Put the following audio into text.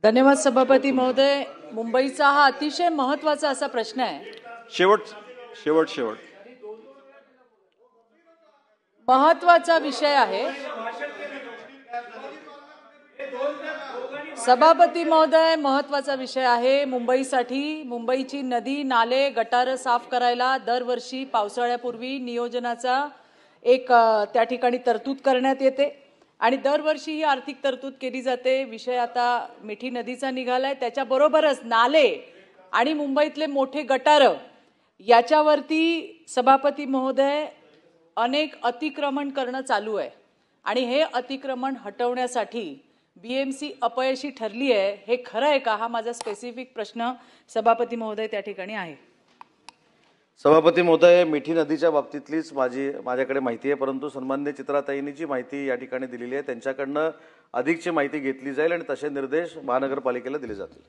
धन्यवाद सभापती महोदय। मुंबईचा हा अतिशय महत्त्वाचा असा प्रश्न आहे। शेवट महत्त्वाचा विषय आहे। सभापती महोदय, महत्त्वाचा विषय आहे मुंबईसाठी। मुंबईची नदी नाले गटार साफ करायला दरवर्षी पावसाळ्यापूर्वी नियोजनाचा एक त्या ठिकाणी तरतूद करण्यात येते आणि दरवर्षी ही आर्थिक तरतूद केली जाते। विषय आता मिठी नदीचा निघालाय, त्याच्याबरोबरच नाले आणि मुंबईतले मोठे गटार याच्यावरती सभापती महोदय अनेक अतिक्रमण करणं चालू आहे आणि हे अतिक्रमण हटवण्यासाठी बीएमसी अपयशी ठरली आहे। हे खरं आहे का? हा माझा स्पेसिफिक प्रश्न सभापती महोदय त्या ठिकाणी आहे। सभापती महोदय, मिठी नदीच्या बाबतीतलीच माझ्याकडे माहिती आहे, परंतु सन्माननीय चित्राताईंनी जी माहिती या ठिकाणी दिलेली आहे त्यांच्याकडनं अधिकची माहिती घेतली जाईल आणि तसे निर्देश महानगरपालिकेला दिले जातील।